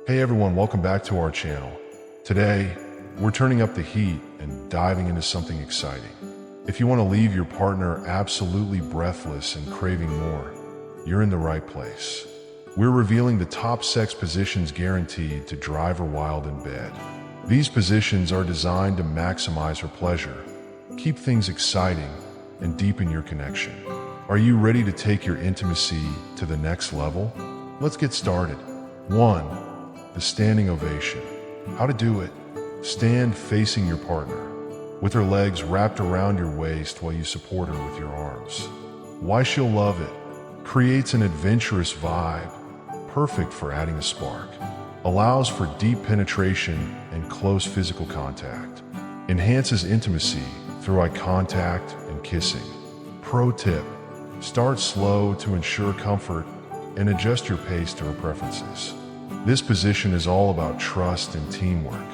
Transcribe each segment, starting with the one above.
Hey everyone, welcome back to our channel. Today, we're turning up the heat and diving into something exciting. If you want to leave your partner absolutely breathless and craving more, you're in the right place. We're revealing the top sex positions guaranteed to drive her wild in bed. These positions are designed to maximize her pleasure, keep things exciting, and deepen your connection. Are you ready to take your intimacy to the next level? Let's get started. 1. The standing ovation. How to do it. Stand facing your partner, with her legs wrapped around your waist while you support her with your arms. Why she'll love it. Creates an adventurous vibe, perfect for adding a spark. Allows for deep penetration and close physical contact. Enhances intimacy through eye contact and kissing. Pro tip. Start slow to ensure comfort and adjust your pace to her preferences. This position is all about trust and teamwork.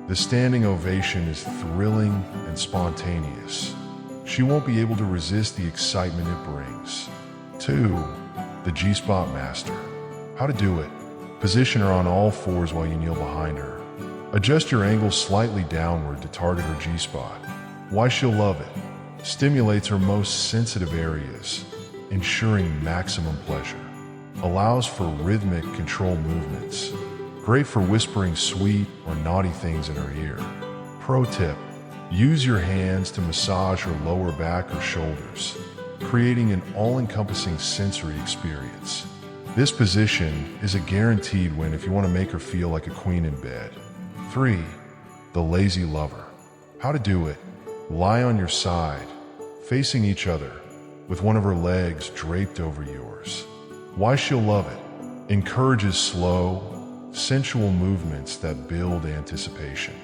The standing ovation is thrilling and spontaneous. She won't be able to resist the excitement it brings. 2. The G-spot master. How to do it. Position her on all fours while you kneel behind her. Adjust your angle slightly downward to target her G-spot. Why she'll love it. Stimulates her most sensitive areas, ensuring maximum pleasure. Allows for rhythmic control movements. Great for whispering sweet or naughty things in her ear. Pro tip. Use your hands to massage her lower back or shoulders, creating an all-encompassing sensory experience. This position is a guaranteed win if you want to make her feel like a queen in bed. 3. The lazy lover. How to do it. Lie on your side, facing each other, with one of her legs draped over yours. Why she'll love it. Encourages slow, sensual movements that build anticipation.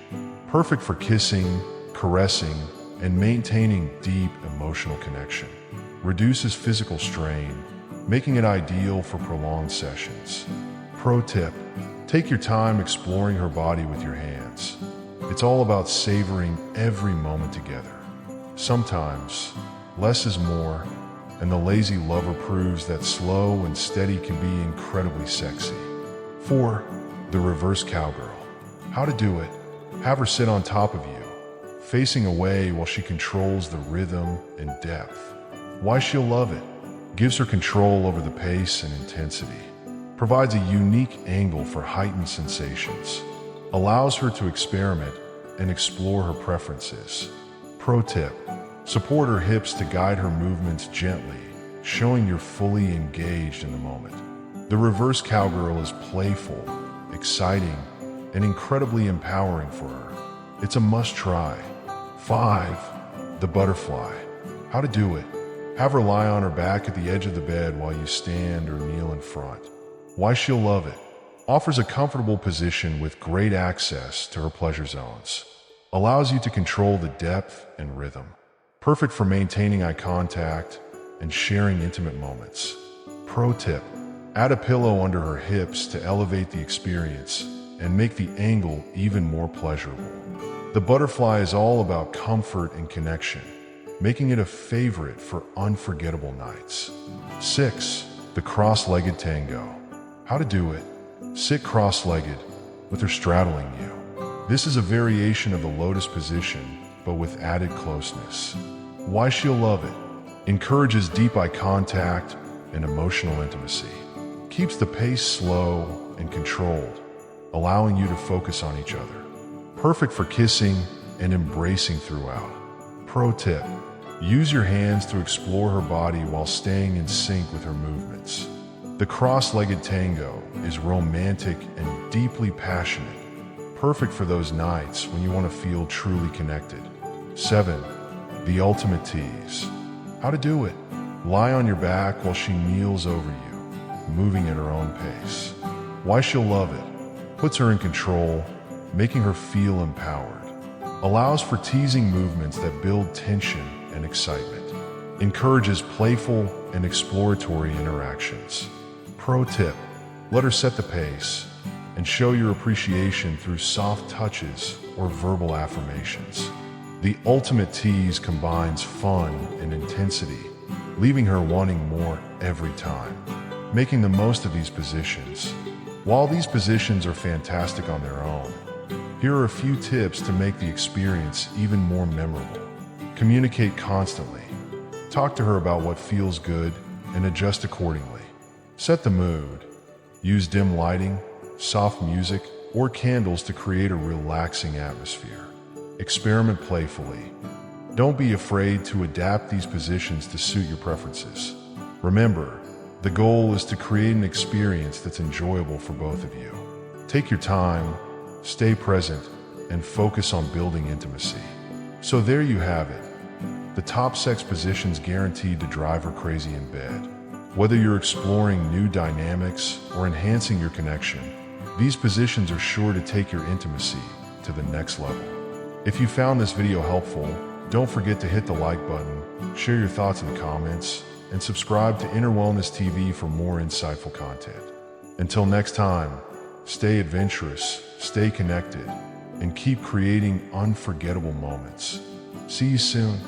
Perfect for kissing, caressing, and maintaining deep emotional connection. Reduces physical strain, making it ideal for prolonged sessions. Pro tip. Take your time exploring her body with your hands. It's all about savoring every moment together. Sometimes, less is more, and the lazy lover proves that slow and steady can be incredibly sexy. 4. The reverse cowgirl. How to do it. Have her sit on top of you, facing away while she controls the rhythm and depth. Why she'll love it. Gives her control over the pace and intensity. Provides a unique angle for heightened sensations. Allows her to experiment and explore her preferences. Pro tip. Support her hips to guide her movements gently, showing you're fully engaged in the moment. The reverse cowgirl is playful, exciting, and incredibly empowering for her. It's a must-try. 5. The butterfly. How to do it. Have her lie on her back at the edge of the bed while you stand or kneel in front. Why she'll love it. Offers a comfortable position with great access to her pleasure zones. Allows you to control the depth and rhythm. Perfect for maintaining eye contact and sharing intimate moments. Pro tip. Add a pillow under her hips to elevate the experience and make the angle even more pleasurable. The butterfly is all about comfort and connection, making it a favorite for unforgettable nights. 6. The cross-legged tango. How to do it. Sit cross-legged with her straddling you. This is a variation of the lotus position, but with added closeness. Why she'll love it. Encourages deep eye contact and emotional intimacy. Keeps the pace slow and controlled, allowing you to focus on each other. Perfect for kissing and embracing throughout. Pro tip. Use your hands to explore her body while staying in sync with her movements. The cross-legged tango is romantic and deeply passionate, perfect for those nights when you want to feel truly connected. 7. The ultimate tease. How to do it. Lie on your back while she kneels over you, moving at her own pace. Why she'll love it. Puts her in control, making her feel empowered. Allows for teasing movements that build tension and excitement. Encourages playful and exploratory interactions. Pro tip. Let her set the pace and show your appreciation through soft touches or verbal affirmations. The ultimate tease combines fun and intensity, leaving her wanting more every time. Making the most of these positions. While these positions are fantastic on their own, here are a few tips to make the experience even more memorable. Communicate constantly. Talk to her about what feels good and adjust accordingly. Set the mood. Use dim lighting, soft music, or candles to create a relaxing atmosphere. Experiment playfully. Don't be afraid to adapt these positions to suit your preferences. Remember, the goal is to create an experience that's enjoyable for both of you. Take your time, stay present, and focus on building intimacy. So there you have it. The top sex positions guaranteed to drive her crazy in bed. Whether you're exploring new dynamics or enhancing your connection, these positions are sure to take your intimacy to the next level. If you found this video helpful, don't forget to hit the like button, share your thoughts in the comments, and subscribe to Inner Wellness TV for more insightful content. Until next time, stay adventurous, stay connected, and keep creating unforgettable moments. See you soon.